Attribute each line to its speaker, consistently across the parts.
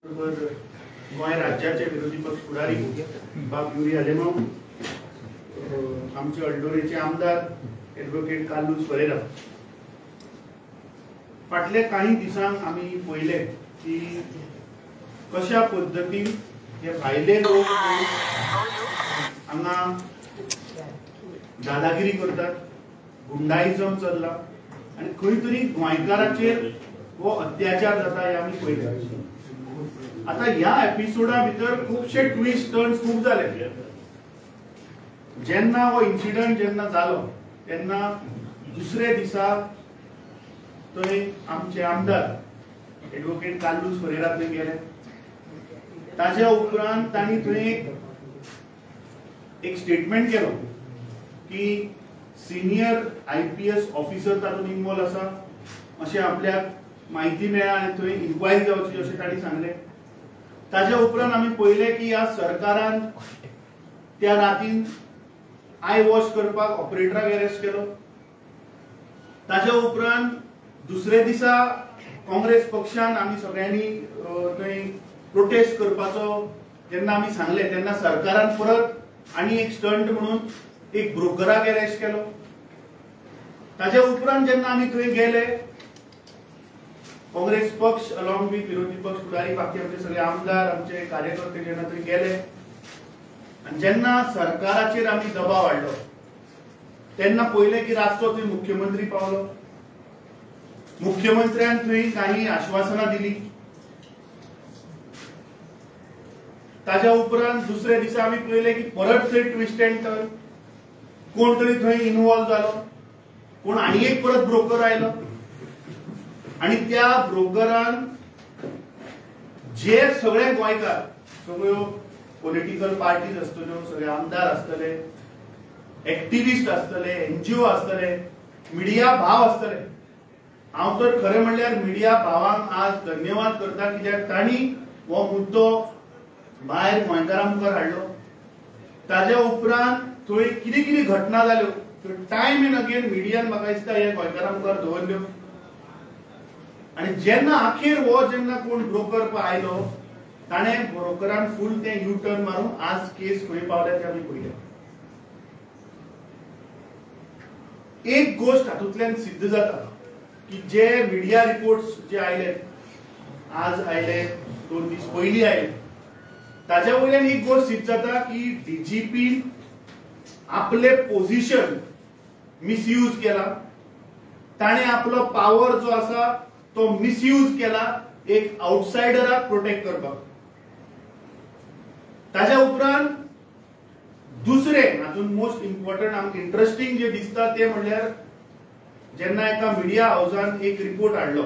Speaker 1: गोय राज्याचे विरोधी पक्ष फुडारी बाब युरी आलेमाव, आमचे अल्डोरेचे आमदार एडवोकेट कार्लोस फरेरा, फाटले काही दिसांक आमी पळयले की कशा पद्धतीन हे भायले लोक हांगा दादागिरी करतात, गुंडाइजम चल्ला आणि खंय तरी गोंयकारांचेर हो अत्याचार जाता हे आमी पळयले. आता ह्या एपिसोडा भितर खूबशे ट्विस्ट टर्न्स खूब जाले. जेन्ना हो इन्सिडंट जेन्ना जालो तेन्ना दुसरे दिसा थंय आमचे आमदार एडवोकेट कार्लोस फरेरा थंय गेले. ताच्या उपरांत तांणी थंय एक स्टेटमेंट केलो की सिनियर IPS ऑफिसर तातूंत इन्वॉल्व आसा अशें आपल्याक माहिती मेळ्ळा आनी थंय इन्क्वायरी जावची अशें तांणी सांगलें. ताच्या उपरांत आमी पळयलें की ह्या सरकारान त्या रातीन आय वॉश करपाक ऑपरेटराक अरेस्ट केलो. ताच्या उपरांत दुसरे दिसा काँग्रेस पक्षान आमी सगळ्यांनी थंय प्रोटेस्ट करपाचो जेन्ना आमी सांगलें तेन्ना सरकारान परत आनी एक स्टंट म्हणून एक ब्रोकराक अरेस्ट केलो. ताच्या उपरांत जेन्ना आमी थंय गेले काँग्रेस पक्ष अलॉंग विथ विरोधी पक्ष फुडारी बाकी आमचे सगळे आमदार आमचे कार्यकर्ते जेन्ना थंय गेले आनी जेन्ना सरकाराचेर आमी दबाव हाडलो तेन्ना पयलें की रातचो थंय मुख्यमंत्री पावलो. मुख्यमंत्र्यान थंय काही आश्वासनां दिली. ताच्या उपरांत दुसरे दिसा आमी पळयलें की परत थंय ट्विस्ट एंड टर्न, कोण तरी थंय इन्वॉल्व जालो, कोण आनी एक परत ब्रोकर आयलो आणि त्या ब्रोकरान जे सगळे गोंयकार सगळ्यो पॉलिटिकल पार्टीज आसतल्यो, सगळे आमदार आसतले, एक्टिविस्ट आसतले, NGO आसतले, मिडिया भाव आसतले. हांव तर खरें म्हणल्यार मिडिया भावांक आज धन्यवाद करता कित्याक तांणी हो मुद्दो भायर गोंयकारां मुखार हाडलो. ताच्या उपरांत थंय कितें कितें घटना जाल्यो टायम एंड अगेन मिडियान म्हाका दिसता हे गोंयकारां मुखार दवरल्यो आणि जेन्ना अखेर हो जेन्ना कोण ब्रोकर आयलो ताणें ब्रोकरान फुल ते यू टर्न मारून आज केस खंय पावल्या ते आमी पळयलें. एक गोष्ट हातूंतल्यान सिद्ध जाता की जे मिडिया रिपोर्ट्स जे आयले, आज आयले, 2 दीस पयलीं आयले, ताच्या वयल्यान एक गोष्ट सिद्ध जाता की DGP आपले पोझिशन मिसयूज केला. ताणें आपलो पावर जो आसा तो मिसयूज केला एक आउटसायडराक प्रोटेक्ट करपाक. ताच्या उपरांत दुसरे हातून मोस्ट इम्पॉर्टंट आमकां इंटरेस्टिंग जे दिसता ते म्हणल्यार जेन्ना एका मिडिया हाऊसान एक रिपोर्ट हाडलो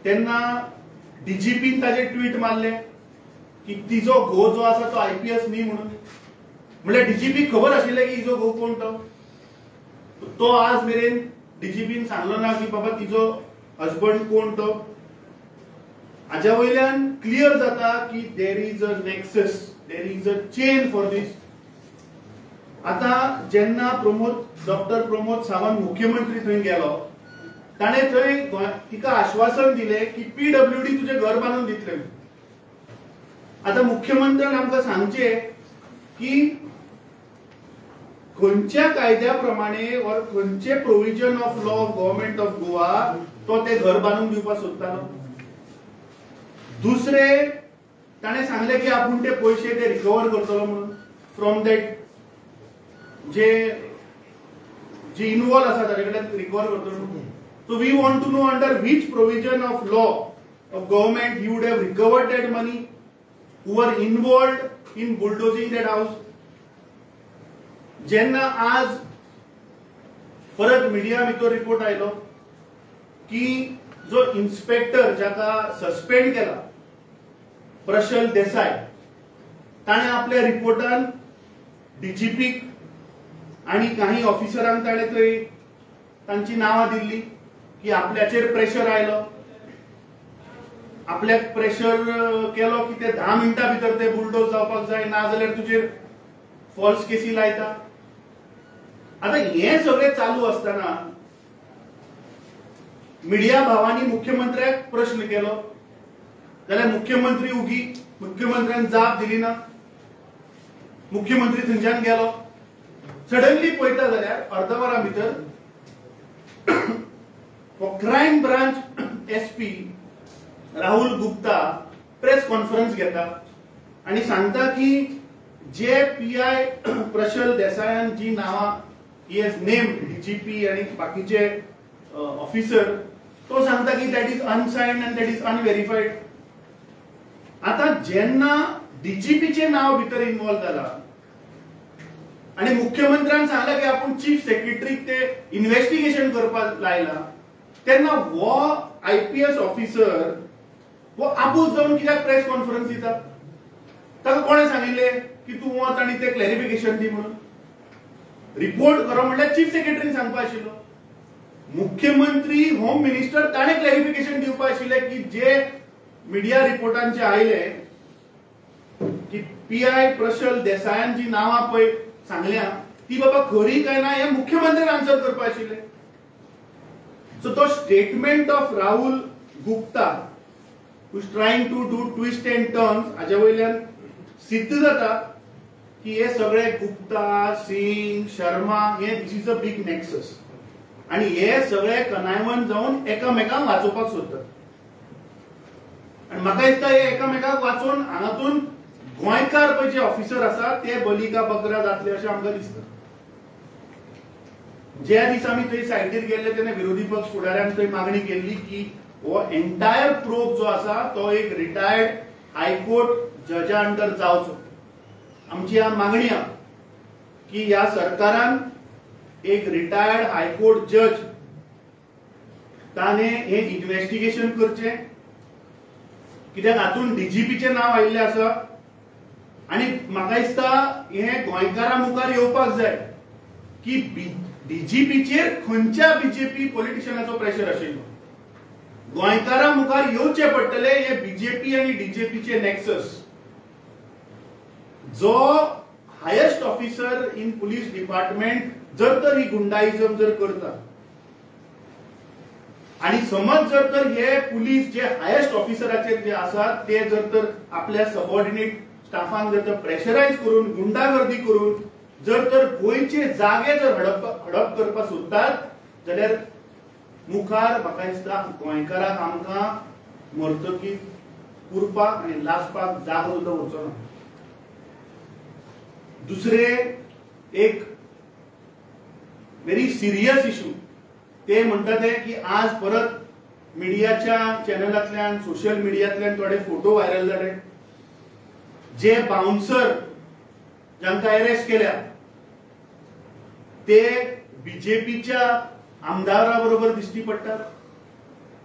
Speaker 1: तेन्ना DGPन ताजे ट्वीट मारले की तिजो घोव जो आसा तो IPS न्ही म्हणून. म्हणल्यार DGPक खबर आशिल्लें की हिजो घोव कोण तो आज मेरेन DGPन सांगलो ना की बाबा तिजो हजबंड कोण तो. हाच्या वयल्यान क्लियर जाता की there is a nexus, there is a chain for this. आता जेन्ना डॉक्टर प्रमोद सावंत मुख्यमंत्री थंय गेलो ताणें थंय तिका आश्वासन दिलें की PWD तुजें घर बांदून दितले. आता मुख्यमंत्र्यान आमकां सांगचें की खंयच्या कायद्या प्रमाणे और खंयचे provision of law of government of Goa तो ते घर बांदून दिवपाक सोदतालो. दुसरे ताणें सांगलें की आपूण ते पयशे ते रिकवर करतलो म्हणून फ्रॉम दॅट जे इन्वॉल्व आसा ताजे कडल्यान रिकवर करतलो म्हणून. So we want to know under which provision of law of government he would have recovered that money who are involved in bulldozing that house. जेन्ना आज परत मिडिया भितर report आयलो की जो इन्स्पेक्टर जाका सस्पेंड केला प्रशल देसाय ताणें आपल्या रिपोर्टान DGPक आणि काही ऑफिसरांक ताणें थंय तांची नांवां दिल्ली की आपल्याचेर प्रेशर आयलो, आपल्याक प्रेशर केलो की ते 10 मिनटां भितर ते बुलडोज जावपाक जाय नाजाल्यार तुजेर फॉल्स केसी लायता. आता हे सगळे चालू असताना मिडिया भावांनी मुख्यमंत्र्याक प्रश्न केलो जाल्यार मुख्यमंत्री उगी मुख्यमंत्र्यान जाप दिली ना, मुख्यमंत्री थंयच्यान गेलो, सडनली पळयता जाल्यार अर्द वरा भितर crime branch SP Rahul Gupta press conference घेता आणि सांगता की जे पीआय प्रशल देसायान जी नावां ही हॅज नेम डीजीपी आणि बाकीचे ऑफिसर, तो सांगता की that is unsigned and that is unverified. आता जेन्ना डीजीपीचे नाव भितर इन्वॉल्व जाला आणि मुख्यमंत्र्यान सांगला की आपण चीफ सेक्रेटरीक ते इन्व्हेस्टिगेशन करपाक लायला, तेन्ना हो आयपीएस ऑफिसर वो आपूच जाऊन कित्याक प्रेस कॉन्फरन्स दिता? ताका कोणे सांगिल्ले की तू वच आनी ते क्लॅरिफिकेशन दी म्हणून? रिपोर्ट करो म्हणल्यार चीफ सेक्रेटरीन सांगपा आशिल्लो. मुख्यमंत्री होम मिनिस्टर ताणे क्लॅरिफिकेशन दिवपा आशिल्ले की जे मिडिया रिपोर्टांचे आयले की पीआय प्रशल देसायान जी नावां पळय सांगल्या ती बाबा खरी काय ना हे मुख्यमंत्र्यान आन्सर करपा आशिल्ले. सो तो statement of Rahul Gupta who is trying to do twist and turns हाजे वयल्यान सिद्ध जाता की हे सगळे गुप्ता, सिंग, शर्मा हे this is a big nexus आणि हे सगळे कनायवंत जाऊन एकामेकांक वाचोवपाक सोदतात. आणि म्हाका दिसता हे एकामेकांक वाचोवन हांगातून गोंयकार पळय जे ऑफिसर आसा ते बली का बकरा जातले अशें आमकां दिसता. ज्या दिसा आमी थंय सायटीर गेल्ले तेन्ना विरोधी पक्ष फुडाऱ्यान थंय मागणी केल्ली की वो एंटायर प्रोब जो आसा तो एक रिटायर्ड हायकोर्ट जजा अंडर जावचो. आमची ह्या मागणी आहा की ह्या सरकारान एक रिटायर्ड हायकोर्ट जज ताणे हे इन्व्हेस्टिगेशन करचे, कित्याक हातून डीजीपीचे नाव आयिल्ले आसा आणि म्हाका दिसता हे गोंयकारां मुखार येवपाक जाय की डीजीपीचेर खंयच्या बीजेपी पॉलिटिशियनाचो प्रेशर आशिल्लो. गोंयकारां मुखार येवचे पडटले हे बीजेपी आणि डीजेपीचे नेक्सस. जो highest officer in police department जर तर ही गुंडाइजम जर करता आणि समज जर तर हे पुलीस जे हायेस्ट ऑफिसराचे जे आसात ते जर तर आपल्या सबऑर्डिनेट स्टाफांक जर तर प्रेशराइज करून गुंडागर्दी करून जर तर गोंयचे जागे जर हडप करपाक सोदतात जाल्यार मुखार म्हाका दिसता गोंयकारांक आमकां मरतकीर उरपाक आनी लासपाक जागो सुद्दां उरचो ना. दुसरे एक व्हेरी सिरियस इश्यू ते म्हणटा ते की आज परत मिडियाच्या चॅनलांतल्यान सोशल मिडियांतल्यान थोडे फोटो व्हायरल जाले. जे बाउन्सर जांकां अरेस्ट केल्या ते बीजेपीच्या आमदारा बरोबर दिसती पडटात,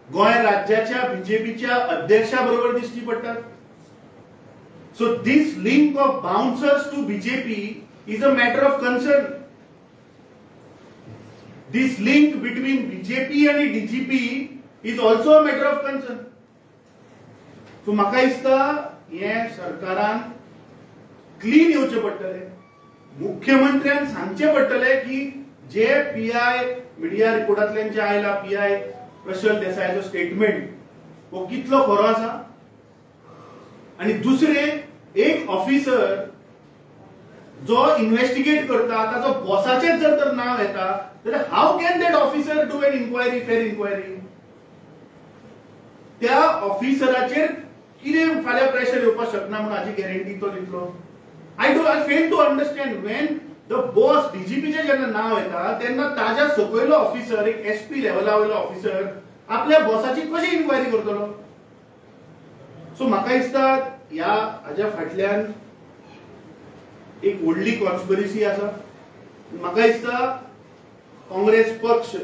Speaker 1: गोंय राज्याच्या बीजेपीच्या अध्यक्षा बरोबर दिसती पडटात. So this link of bouncers to BJP is a matter of concern. This link between BJP आणि DGP is also a matter of concern. So म्हाका दिसता हे सरकारान क्लीन येवचे पडटले. मुख्यमंत्र्यान सांगचे पडटले की जे पीआय मिडिया रिपोर्टांतल्यान जे आयला पीआय प्रशल देसायाचो स्टेटमेंट वो कितलो खरो आसा. आणि दुसरे एक ऑफिसर जो इन्व्हेस्टिगेट करता ताचो बॉसाचेच जर तर नाव येता जाल्यार how can that officer do an inquiry, फेर इन्क्वायरी? त्या ऑफिसराचेर कितें फाल्यां प्रेशर येवपाक शकना म्हणून हाची गॅरंटी तो दितलो? I fail to understand. When the boss डीजीपीचे जेन्ना नाव येता तेन्ना ताज्या सकयलो ऑफिसर एक एसपी लेवला वयलो ऑफिसर आपल्या बॉसाची कशी इन्क्वायरी करतलो? सो म्हाका दिसता ह्या हाज्या फाटल्यान एक व्हडली कॉन्स्पिरसी आसा. म्हाका दिसता काँग्रेस पक्ष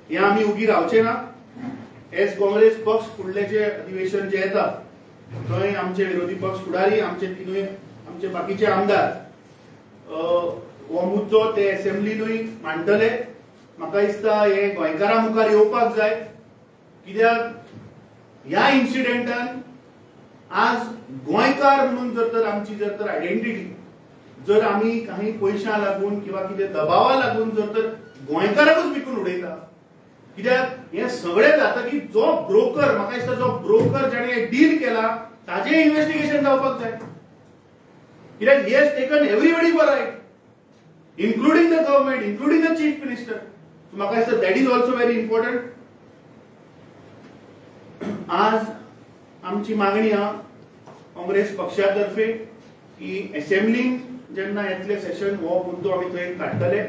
Speaker 1: हे आमी उगी रावचे ना. एज काँग्रेस पक्ष फुडले जे अधिवेशन जे येता थंय आमचे विरोधी पक्ष फुडारी आमचे तिनूय आमचे बाकीचे आमदार हो मुद्दो ते असेंब्लीनूय मांडटले. म्हाका दिसता हे गोंयकारां मुखार येवपाक जाय, कित्याक ह्या इन्सिडेंटान आज गोंयकार म्हणून जर तर आमची जर तर आयडेंटिटी जर आमी काही पयशां लागून किंवा कितें दबावा लागून जर तर गोंयकाराकूच विकून उडयता कित्याक हे सगळे जाता की जो ब्रोकर, म्हाका दिसता जो ब्रोकर जाणे डील केला ताजे इन्व्हेस्टिगेशन जावपाक जाय. कित्याक he has taken everybody for right, including the government, including the chief minister. So म्हाका दिसता that is also very important. आज आमची मागणी हा काँग्रेस पक्षातर्फे की असेंब्लीन जेन्ना येतले सेशन हो मुद्दो आमी थंय काडटले.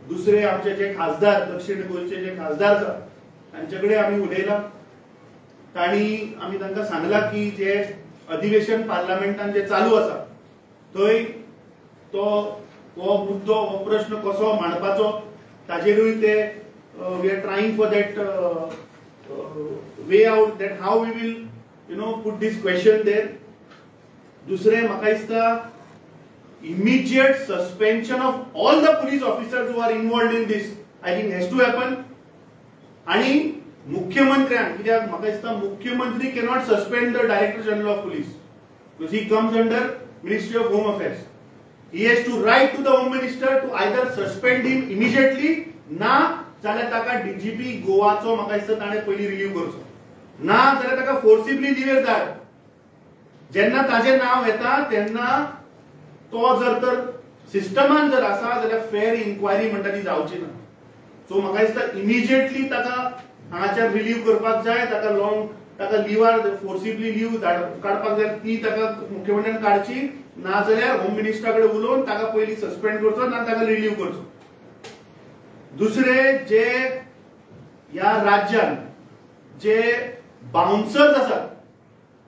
Speaker 1: दुसरे आमचे जे खासदार, दक्षिण गोंयचे जे खासदार आसा तांचे कडेन आमी उलयला. तांणी आमी तांकां सांगला की जे अधिवेशन पार्लमेंटान जे चालू आसा थंय तो हो मुद्दो, हो प्रश्न कसो मांडपाचो ताजेरूय ते we are trying for that way out, that how we will put this question there. दुसरे म्हाका दिसता immediate suspension of all the police officers who are involved in this, I think has to happen. आणि मुख्यमंत्र्यान, कित्याक म्हाका दिसता मुख्यमंत्री cannot suspend the Director General of Police because he comes under Ministry of Home Affairs. He has to write to the Home Minister to either suspend him immediately ना जाल्यार ताका DGP गोवाचो म्हाका दिसता ताणें पयलीं रिलीव करचो, ना जाल्यार ताका फोर्सिबली लिव्हेर धाड. जेन्ना ताजें नांव येता तेन्ना तो जर तर सिस्टमान जर आसा जाल्यार फेर इन्क्वायरी म्हणटा ती जावची ना. सो म्हाका दिसता इमिजिएटली ताका हांगाच्यान रिलीव करपाक जाय, ताका लिव्हार फोर्सिबली लीव काडपाक जाय, ती ताका मुख्यमंत्र्यान काडची, ना जाल्यार होम मिनिस्टरा कडेन उलोवन ताका पयलीं सस्पेंड करचो ना ताका रिलीव करचो. दुसरे जे ह्या राज्यान जे बाउन्सर्स आसात,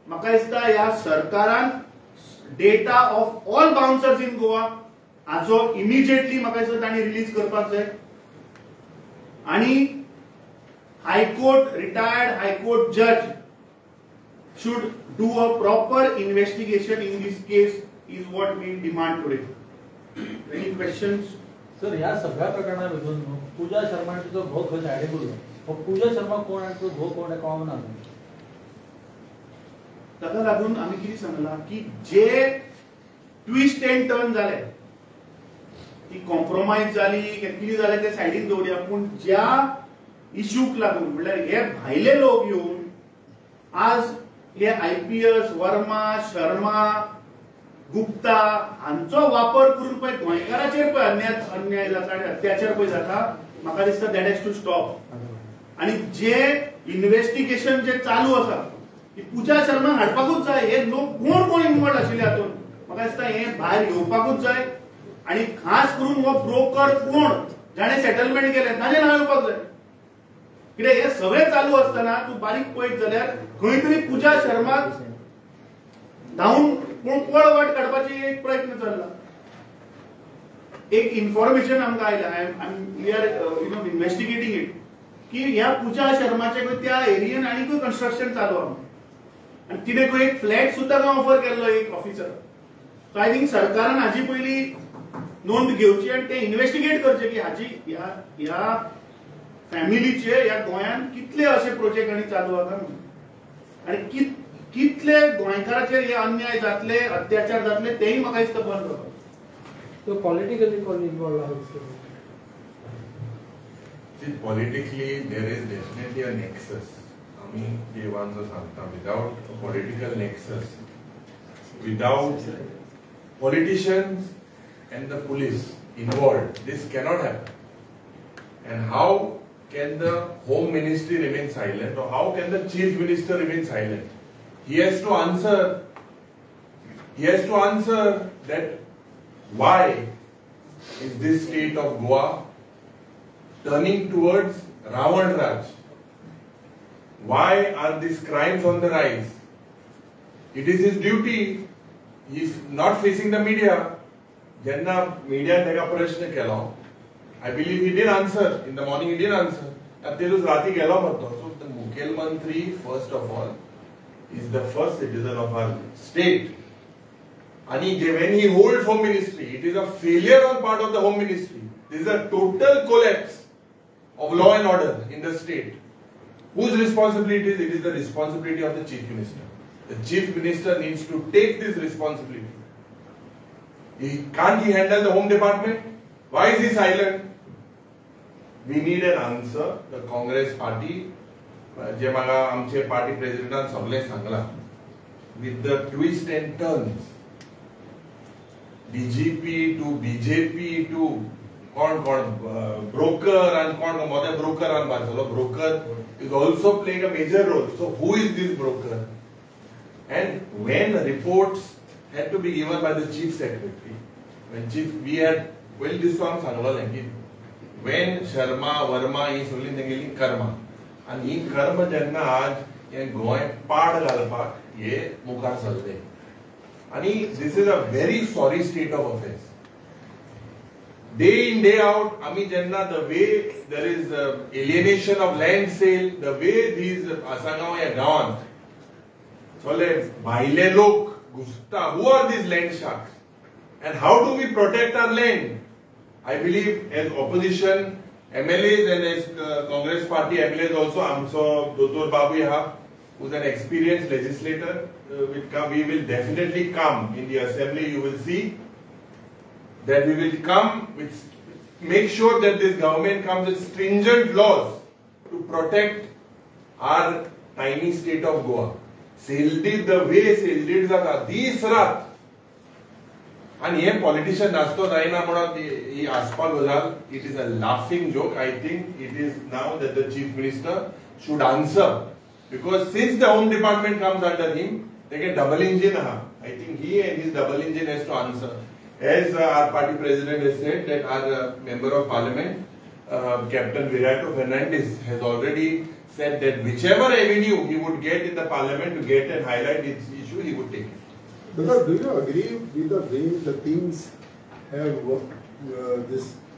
Speaker 1: म्हाका दिसता ह्या सरकारान data of all bouncers in Goa हाजो इमिजिएटली म्हाका दिसता तांणी रिलीज करपाक जाय. आणि हायकोर्ट, रिटायर्ड हायकोर्ट जज should do a proper investigation in this case is what we demand today. Any questions?
Speaker 2: Sir, या सगळ्या प्रकरणामधून पूजा शर्मांचा जो भोग खंय आयडेबुलो, पूजा शर्मा कोण आणि तो भोग कोण कळना.
Speaker 1: ताका लागून आमी कितें सांगला की जे ट्विस्ट एंड टर्न जाले, ती कॉम्प्रोमाइज जाली कितें जालें ते सायडीन दवरया, पूण ज्या इश्यूक लागून म्हणल्यार हे भायले लोक येवन आज हे IPS वर्मा, शर्मा, गुप्ता हांचो वापर करून पळय गोंयकाराचेर पळय अन्याय जाता आनी अत्याचार पळय जाता, म्हाका दिसता दॅट हॅज टू स्टॉप. आनी जे इन्व्हेस्टिगेशन जे चालू आसा ती पूजा शर्मा हाडपाकूच जाय. हे लोक कोण कोण इन्वॉल्व आशिल्ले हातून म्हाका दिसता हे भायर येवपाकूच जाय. आणि खास करून हो ब्रोकर कोण जाणे सेटलमेंट केले ताजे नांव येवपाक जाय. कित्याक हे सगळे चालू असताना तूं बारीक पळयत जाल्यार खंय तरी पूजा शर्माक धांवन कोण पळवाट काडपाची एक प्रयत्न चल्ला. एक इन्फॉर्मेशन आमकां आयल्या, वी आर इन्व्हेस्टिगेटिंग इट, की ह्या पूजा शर्माचे त्या एरियेन आनीकूय कन्स्ट्रक्शन चालू आहा आणि तिने खंय एक फ्लॅट सुद्दां ऑफर केल्लो एक ऑफिसर. सो आय थिंक सरकारान हाजी पयली नोंद घेवची आणि ते इन्व्हेस्टिगेट करचे की हाजी ह्या फॅमिलीचे ह्या गोंयान कितले असे प्रोजेक्ट आनी चालू आहा आणि कितले गोंयकाराचेर हे अन्याय जातले, अत्याचार जातले तेही म्हाका दिसता बंद जाता.
Speaker 2: तो पॉलिटिकली कोण इन्वॉल्व आहा?
Speaker 3: Politically, there is definitely a nexus. आम्ही देवांचं सांगता, without a political nexus, without politicians and the police involved, this cannot happen. And how can the Home Ministry remain silent, or how can the Chief Minister remain silent? He has to answer. He has to answer that why is this state of Goa turning towards Ravan Raj? Why are these crimes on the rise? It is his duty. He is not facing the media. Jenna media tega prashna kela, I believe he did answer. In the morning he did answer. Abdelus Rati gela matto. So the Mukhyamantri, first of all, is the first citizen of our state. And when he holds Home Ministry, it is a failure on part of the Home Ministry. This is a total collapse of law and order in the state. Whose responsibility it is? It is the responsibility of the Chief Minister. The Chief Minister needs to take this responsibility. Can't he handle the Home Department? Why is he silent? we need an answer. The Congress party, जे म्हाका आमचे party president सगळे Sangla, with the twists and turns, DGP to BJP to कोण broker and कोण मोठे broker and बाजूला broker is also playing a major role. So who is this broker? And when reports had to be given by the chief secretary, we had this one Sangla की when Sharma, Verma ही सगळी तेंगेली कर्मा आणि ही कर्म जेन्ना आज हे गोंय पाड घालपाक हे मुखार सरले आणि this is a very sorry state of affairs. Day in day out, आमी जेन्ना the way there is alienation of land sale, the way these Assagao या गांवांत सगळे भायले लोक घुसता, who are these land sharks and how do we protect our land? I believe as opposition MLAs and as Congress party MLAs also, amso Dr. Babu Yaha, who is an experienced legislator, we will definitely come in the assembly. You will see that we will come with, make sure that this government comes with stringent laws to protect our tiny state of Goa. Seldid the way Seldid zata this rat. And here politician nasto जायना म्हणून ही आसपाल गजाल, it is a laughing joke. I think it is now that the chief minister should answer, because since the home department comes under him, they get double engine. I think he and his double engine has to answer. As our party president has said, that our member of parliament, Captain Virato Fernandez, has already said that whichever avenue he would get in the parliament to get and highlight its issue, he would take it.
Speaker 4: Because do you agree with the way the things have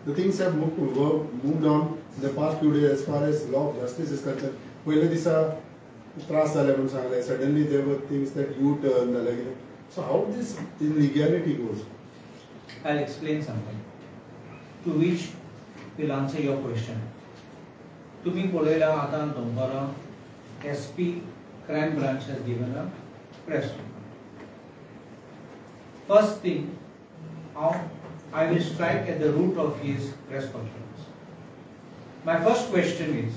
Speaker 4: the things have moved on in the past few days as far as law of justice is concerned? पहिले दिसा त्रास झाले म्हणून सांगले, suddenly there were things that U-turn झाले. So how this illegality goes?
Speaker 5: I'll explain something to which will answer your question. तुम्ही पळयला आता दनपारां SP crime branch has given a press conference. First thing, I will strike at the root of his press conference. My first question is,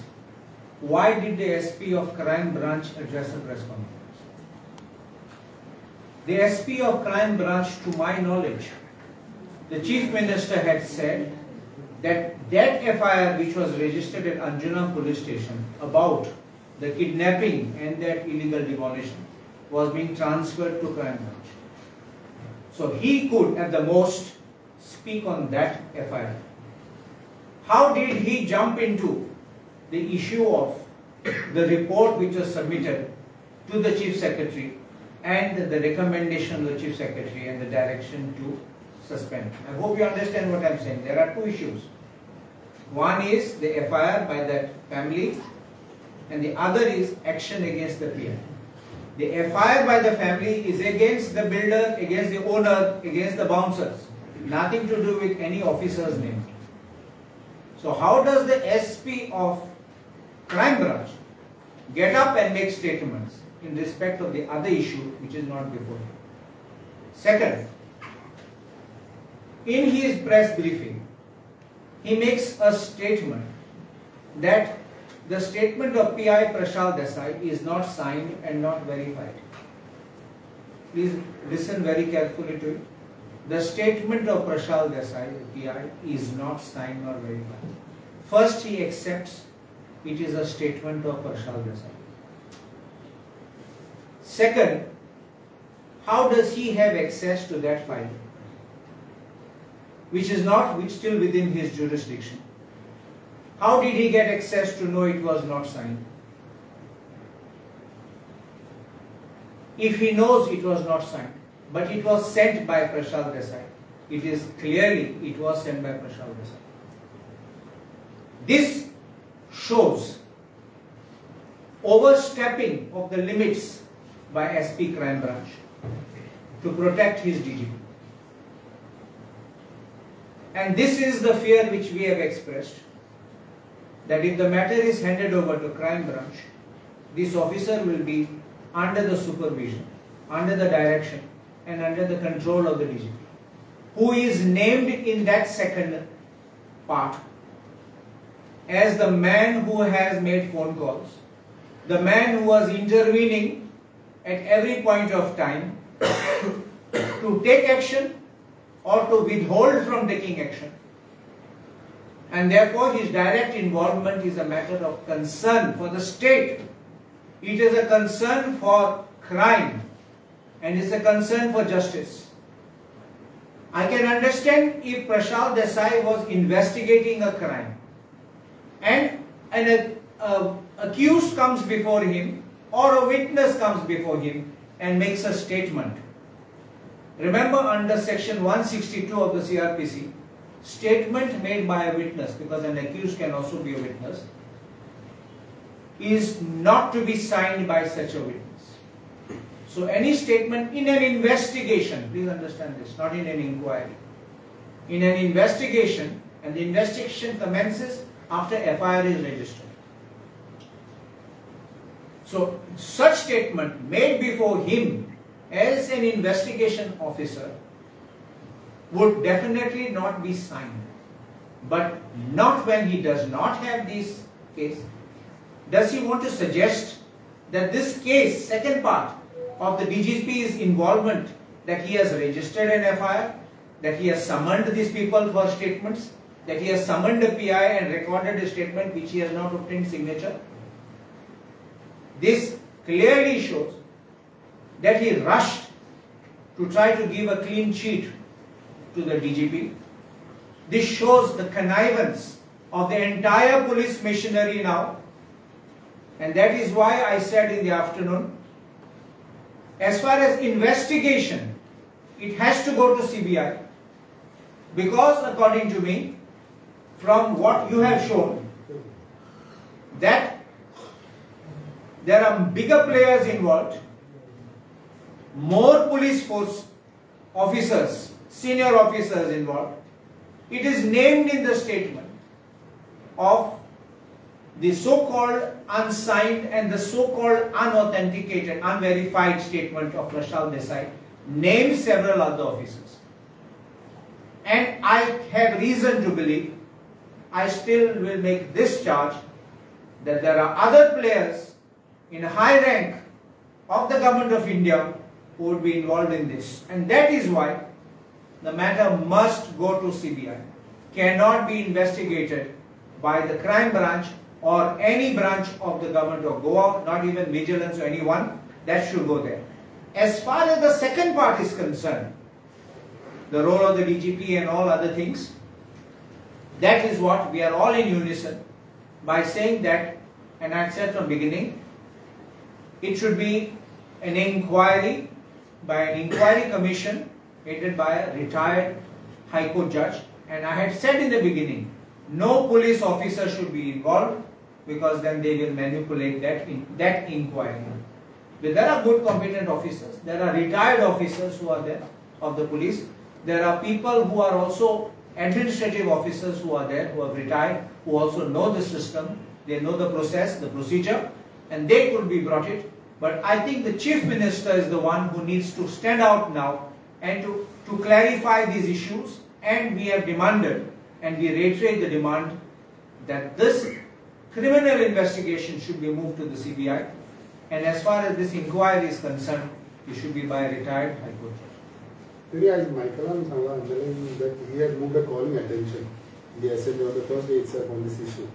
Speaker 5: why did the SP of crime branch address a press conference? The SP of crime branch, to my knowledge, the chief minister had said that that FIR which was registered at Anjuna police station about the kidnapping and that illegal demolition was being transferred to crime branch. So he could at the most speak on that FIR. How did he jump into the issue of the report which was submitted to the Chief Secretary and the recommendation of the Chief Secretary and the direction to suspend? I hope you understand what I am saying. There are two issues. One is the FIR by that family and the other is action against the PI. The FIR by the family is against the builder, against the owner, against the bouncers. Nothing to do with any officer's name. So how does the SP of crime branch get up and make statements in respect of the other issue which is not before him? Second, in his press briefing, he makes a statement that the statement of PI Prashal Desai is not signed and not verified. Please listen very carefully to it. The statement of Prashal Desai, PI, is not signed nor verified. First, he accepts it is a statement of Prashal Desai. Second, how does he have access to that file, which is still within his jurisdiction? How did he get access to know it was not signed? If he knows it was not signed, but it was sent by Prashal Desai, it was sent by Prashal Desai. This shows overstepping of the limits by SP Crime Branch to protect his DGP. And this is the fear which we have expressed, that if the matter is handed over to crime branch, this officer will be under the supervision, under the direction and under the control of the DGP, who is named in that second part as the man who has made phone calls, the man who was intervening at every point of time to take action or to withhold from taking action. And therefore his direct involvement is a matter of concern for the state. It is a concern for crime and is a concern for justice. I can understand if Prashant Desai was investigating a crime and an accused comes before him or a witness comes before him and makes a statement. Remember, under section 162 of the CRPC, statement made by a witness, because an accused can also be a witness, is not to be signed by such a witness. So any statement in an investigation, please understand this, not in an inquiry. In an investigation, and the investigation commences after FIR is registered. So such statement made before him as an investigation officer would definitely not be signed. But not when he does not have this case. Does he want to suggest that this case, second part of the DGP's involvement, that he has registered an FIR, that he has summoned these people for statements, that he has summoned a PI and recorded a statement which he has not obtained signature? This clearly shows that he rushed to try to give a clean sheet to the DGP. This shows the connivance of the entire police machinery now, and that is why I said in the afternoon, as far as investigation, it has to go to CBI, because according to me, from what you have shown, that there are bigger players involved, more police force officers, senior officers involved. It is named in the statement of the so-called unsigned and the so-called unauthenticated, unverified statement of Prashant Desai, names several other officers. And I have reason to believe, I still will make this charge, that there are other players in a high rank of the government of India who would be involved in this. And that is why the matter must go to CBI, cannot be investigated by the crime branch or any branch of the government of Goa, not even vigilance or anyone. That should go there. As far as the second part is concerned, the role of the DGP and all other things, that is what we are all in unison by saying that, and I said from beginning, it should be an inquiry by an inquiry commission headed by a retired High Court judge. And I had said in the beginning, no police officer should be involved, because then they will manipulate that inquiry. But there are good competent officers, there are retired officers who are there of the police, there are people who are also administrative officers who are there, who have retired, who also know the system, they know the process, the procedure, and they could be brought in. But I think the Chief Minister is the one who needs to stand out now and to clarify these issues. And we have demanded, and we reiterate the demand, that this criminal investigation should be moved to the CBI. And as far as this inquiry is concerned, it should be by a retired High Court judge.
Speaker 4: Michael underlined that he had moved a calling attention in the assembly on the Thursday itself on this issue.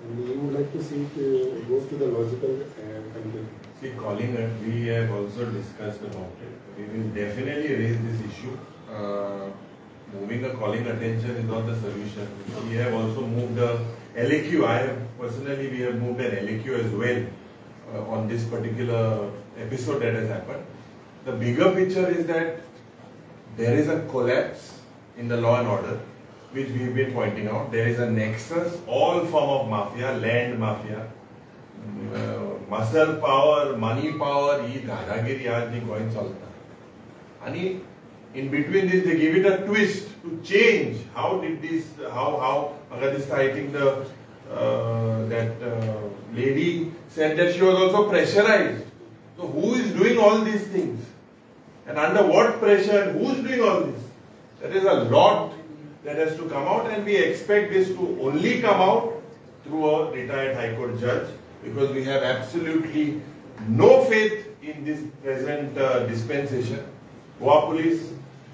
Speaker 4: And we would like to see it goes to the logical content.
Speaker 3: See, calling, we have also discussed about it. We will definitely raise this issue. Moving a calling attention is not the solution. We have also moved a LAQ. We have moved an LAQ as well on this particular episode that has happened. The bigger picture is that there is a collapse in the law and order, which we have been pointing out. There is a nexus, all form of mafia, land mafia, muscle power, money power, dadagiri aaj nahi koi chalta. And in between this, they give it a twist to change. How did this? How? I think that lady said that she was also pressurized. So who is doing all these things? And under what pressure? Who is doing all this? There is a lot that has to come out, and we expect this to only come out through a retired High Court judge, because we have absolutely no faith in this present dispensation. Goa Police,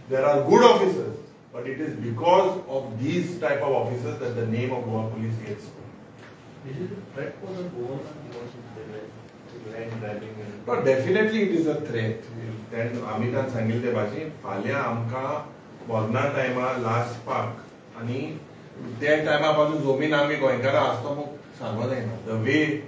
Speaker 3: there are good officers, but it is because of these type of officers that the name of Goa Police gets.
Speaker 2: This is a threat for the Goa land grabbing.
Speaker 3: But definitely it is a threat. Then Amitan सांगितले भाजी फाल्या आमका वॉर्ना टाइमा last पाक आणि त्या टाइमा पासून जमीन आम्ही गोंयकारा आसतो मग सांगो जायना. The way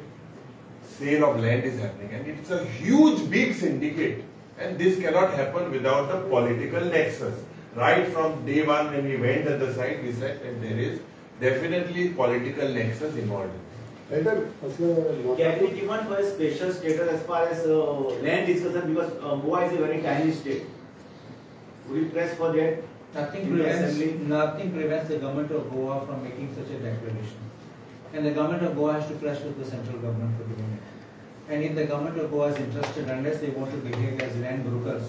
Speaker 3: sale of land is happening, and it's a huge big syndicate, and this cannot happen without a political nexus. Right from day one when we went at the site, we said that there is definitely political nexus involved.
Speaker 4: Can
Speaker 6: we demand for a special status as far as land is concerned, because Goa is a very tiny state? Would you press for that?
Speaker 5: Nothing
Speaker 6: in the
Speaker 5: prevents,
Speaker 6: assembly?
Speaker 5: nothing prevents the government of Goa from making such a declaration. And the government of Goa has to press with the central government for doing it. And if the government of Goa is interested, unless they want to behave as land brokers,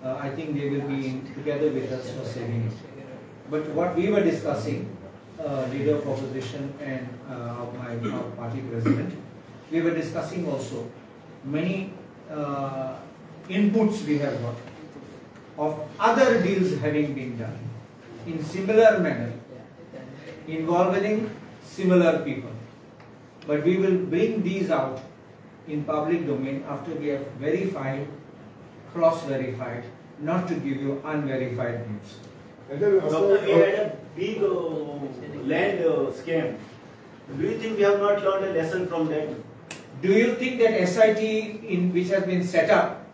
Speaker 5: I think they will be together with us for saving it. But what we were discussing, leader of opposition and my party president, we were discussing also many inputs we have got of other deals having been done in similar manner, involving similar people. But we will bring these out in public domain after we have verified, cross-verified, not to give you unverified news.
Speaker 6: Doctor, we had a big land scam. Do you think we have not learned a lesson from that?
Speaker 5: Do you think that SIT which has been set up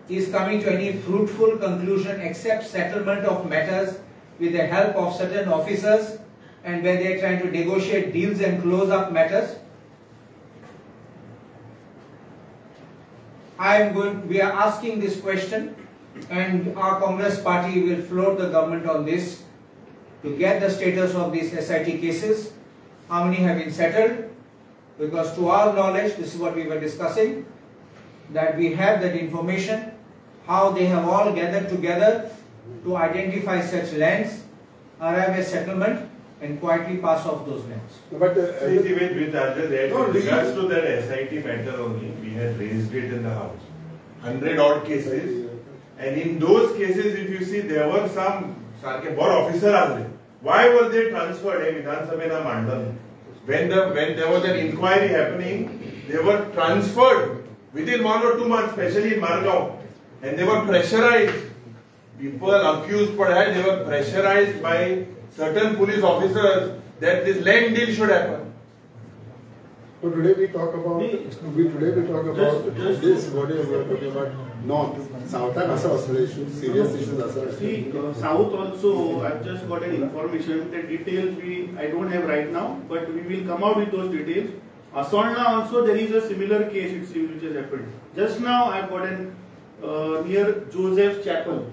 Speaker 5: is coming to any fruitful conclusion except settlement of matters with the help of certain officers, and where they are trying to negotiate deals and close up matters? We are asking this question, and our Congress party will float the government on this to get the status of these SIT cases. How many have been settled? Because to our knowledge, this is what we were discussing, that we have that information, how they have all gathered together to identify such lands, arrive at settlement, and quietly pass off those lands.
Speaker 4: But
Speaker 3: with regards to that SIT matter only, we had raised it in the House. 100 odd cases, and in those cases, if you see, there were some officers. Why were they transferred? When there was an inquiry happening, they were transferred within 1 or 2 months, especially in Margao, and they were pressurized. People accused for that, they were pressurized by certain police officers that this land deal should happen.
Speaker 4: So today we talk about this. What we are talking about north, south, and serious issues.
Speaker 1: See, south also, I've just got an information. The details I don't have right now, but we will come out with those details. Asolna also, there is a similar case which has happened. Just now I've got an near Joseph's Chapel.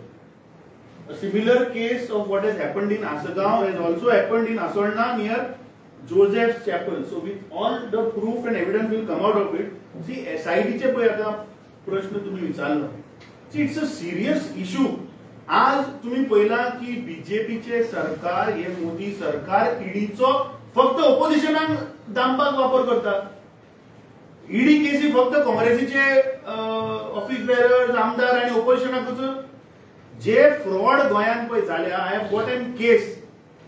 Speaker 1: A similar case of what has happened in Asagaon has also happened in Asolna near Joseph's Chapel. So with all the proof and evidence will come out of it. See, SIT चे प्रश्न तुम्ही विचारला. See, it's a serious issue. आज तुम्ही पहिला की बीजेपीचे सरकार हे मोदी सरकार ईडीचो फक्त ऑपोजिशनाक दामपाक वापर करता. ईडी केसी फक्त काँग्रेसीचे ऑफिस बेरर्स आमदार आणि ऑपोजिशनाकूच जे फ्रॉड गोयान पळय जाल्या. I have got an case.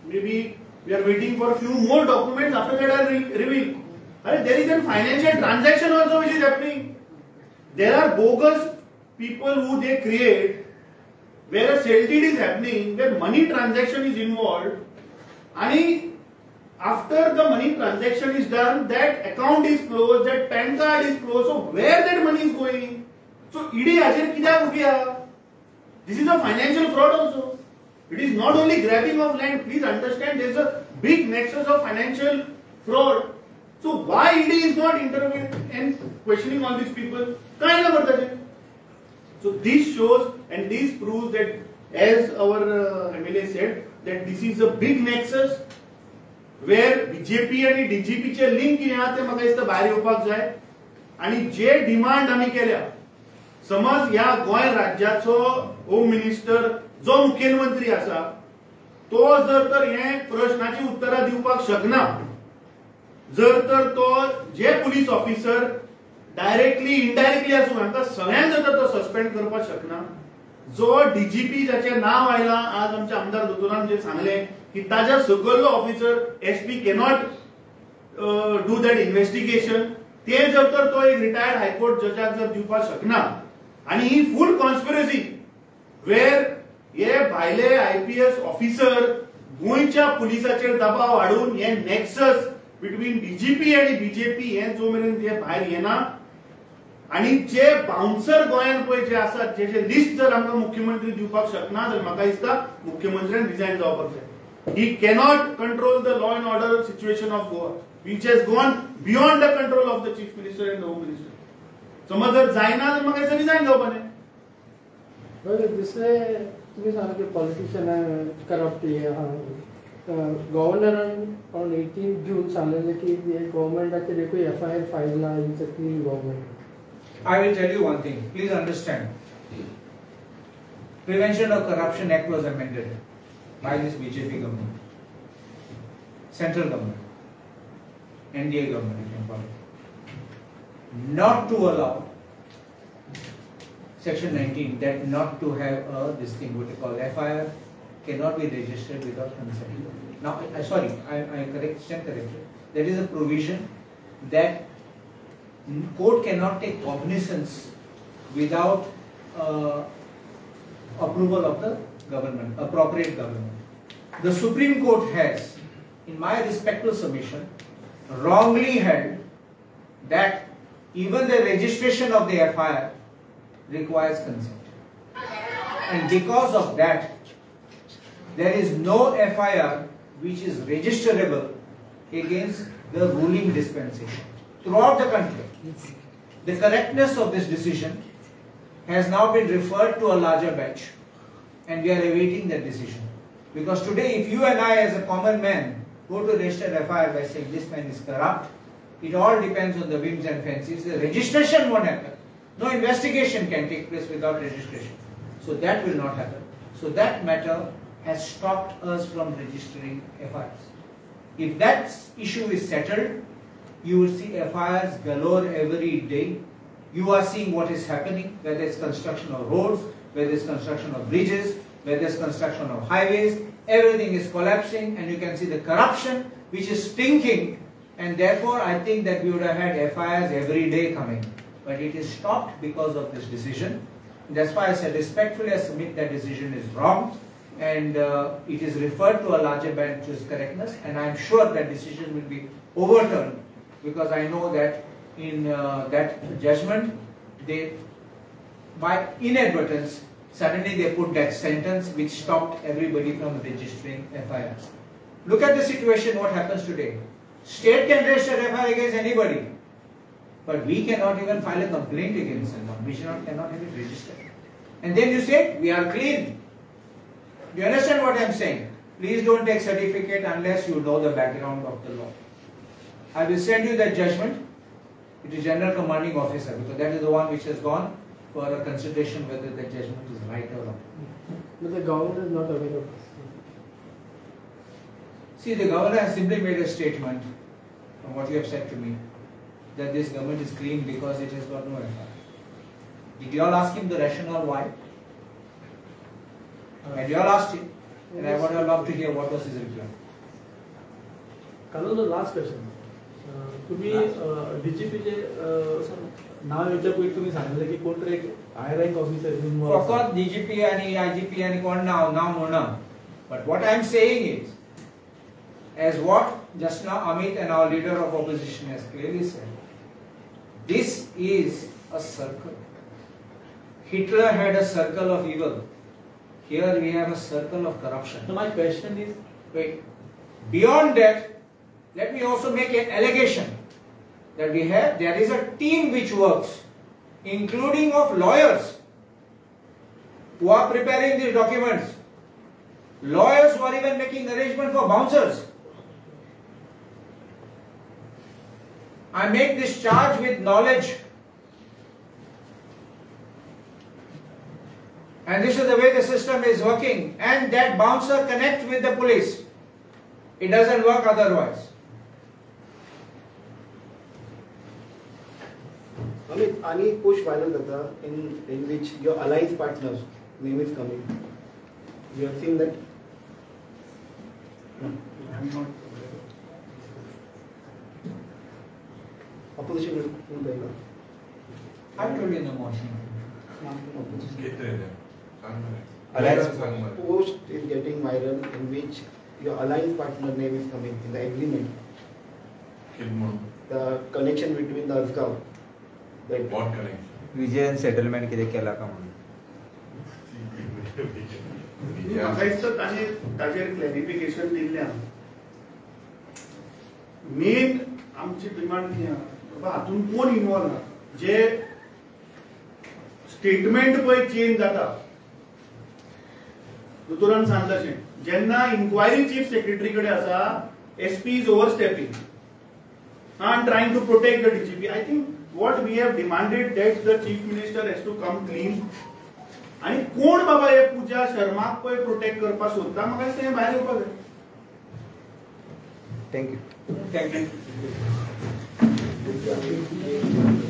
Speaker 1: Maybe we are waiting for a few more documents after that I'll reveal. There is a financial transaction also which is happening. There are bogus people who they create where a sale deed is happening, where money transaction is involved, and after the money transaction is done, that account is closed, that PAN card is closed. So where that money is going? So ED hajar kidak rupiya? This is a financial fraud also. It is not only grabbing of land. Please understand, there is a big nexus of financial fraud. So why ED is not intervening and questioning all these people? So this shows and this proves that, as our MLA said, that this is a big nexus where BJP आणि DGP चे link कितें आहा ते म्हाका दिसता भायर येवपाक जाय. आणि जे डिमांड आमी केल्या, समज ह्या गोंय राज्याचो होम मिनिस्टर जो मुखेलमंत्री आसा तो जर तर हे प्रश्नाची उत्तरां दिवपाक शकना, जर तर तो जे पुलीस ऑफिसर डायरेक्टली इनडायरेक्टली आसूं हांकां सगळ्यांक जर तर तो सस्पेंड करपाक शकना, जो डीजीपी जाचें नाव आयलां आज आमच्या आमदार दोतोरान जे सांगलें की ताच्या सकयलो officer SP cannot do that investigation, ते जर तर तो एक रिटायर्ड हायकोर्ट जजाक जर दिवपाक शकना आणि ही फुल कॉन्स्पिरसी वेर हे भायले आयपीएस ऑफिसर गोंयच्या पुलिसाचेर दबाव हाडून हे नेक्सस बिटवीन डीजीपी आणि बीजेपी हे जो मेरेन ते भायर येना आणि जे बाउन्सर गोंयांत पळय जे आसात जे लिस्ट जर आमकां मुख्यमंत्री दिवपाक शकना जाल्यार म्हाका दिसता मुख्यमंत्र्यान रिजायन जावपाक जाय. ही cannot control the law and order situation of Goa which has gone beyond the control of the chief minister and the home minister. समज जर जायना तर म्हाका दिसता रिजायन जावपाक जाय.
Speaker 7: बरं, दुसरे तुम्ही सांगा की पॉलिटिशियन करप्ट गव्हर्नरान ऑन 18 जून सांगलेलें की गव्हर्नमेंटाचेर एकूय FIR फायल ना, it's a clean government.
Speaker 5: I will tell you one thing. Please understand. Prevention of Corruption Act was amended by this BJP government, central government, NDA government, you can call it, not to allow Section 19 that not to have this thing what they call FIR cannot be registered without consent. Now, I stand corrected. There is a provision that court cannot take cognizance without approval of the government, appropriate government. The Supreme Court has, in my respectful submission, wrongly held that even the registration of the FIR requires consent. And because of that, there is no FIR which is registerable against the ruling dispensation throughout the country. The correctness of this decision has now been referred to a larger bench and we are awaiting that decision. Because today if you and I as a common man go to register FIR by saying this man is corrupt, it all depends on the whims and fancies. The registration won't happen. No investigation can take place without registration. So that will not happen. So that matter has stopped us from registering FIRs. If that issue is settled, you will see FIRs galore every day. You are seeing what is happening, whether it's construction of roads, whether it's construction of bridges, whether it's construction of highways, everything is collapsing and you can see the corruption which is stinking, and therefore I think that we would have had FIRs every day coming. But it is stopped because of this decision. That's why I said respectfully I submit that decision is wrong and it is referred to a larger bench's correctness, and I am sure that decision will be overturned because I know that in that judgment they, by inadvertence, suddenly they put that sentence which stopped everybody from registering FIRs. Look at the situation, what happens today. State can register FIR against anybody, but we cannot even file a complaint against someone. We cannot have it registered. And then you say, we are clean. Do you understand what I am saying? Please don't take certificate unless you know the background of the law. I will send you that judgment. It is General Commanding Officer, because that is the one which has gone for a consideration whether the judgment is right or wrong.
Speaker 7: But the government is not aware of this.
Speaker 5: See, the governor has simply made a statement from what you have said to me that this government is clean because it has got no FIR. Did you all ask him the rationale why? And you all asked him, and I would have loved to hear what was his reply.
Speaker 2: Carlos, the last question. तुम्ही डीजीपीचे नाव याच्यापूर्वी तुम्ही सांगितलं की कोणतरी एक high rank officer
Speaker 5: Of course, DGP आणि IGP आणि कोण नाव म्हणणं. But what I am saying is, as what just now Amit and our leader of opposition has clearly said, this is a circle. Hitler had a circle of evil. Here we have a circle of corruption.
Speaker 2: So my question is,
Speaker 5: wait, beyond that, let me also make an allegation that there is a team which works, including of lawyers who are preparing these documents, lawyers who are even making arrangement for bouncers. I make this charge with knowledge, and this is the way the system is working, and that bouncer connects with the police. It doesn't work otherwise.
Speaker 8: आणि एक post viral जाता in which your alliance partner's name is coming. You have seen that? Opposition will be like
Speaker 5: I told you in the morning.
Speaker 8: post is getting viral in which your alliance partner name is coming in the agreement. The connection between the Azgaw. Like
Speaker 3: What connection?
Speaker 9: Vijayan settlement कितें केला का म्हणून
Speaker 1: म्हाका दिसता ताचेर clarification दिल्ल्या main आमची demand कितें आहा बाबा हातून कोण इन्वॉल्व आहा जे स्टेटमेंट पळय चेंज जाता दोतोरान सांगता तशें जेन्ना इन्क्वायरी चीफ सेक्रेटरी कडेन आसा SP is overstepping and trying to protect the DGP. I think what we have demanded that the chief minister has to come clean. आणि कोण बाबा हे पूजा शर्माक पळय प्रोटेक्ट करपाक सोदता म्हाका दिसता हें भायर येवपाक जाय.
Speaker 9: Thank you
Speaker 5: Thank you.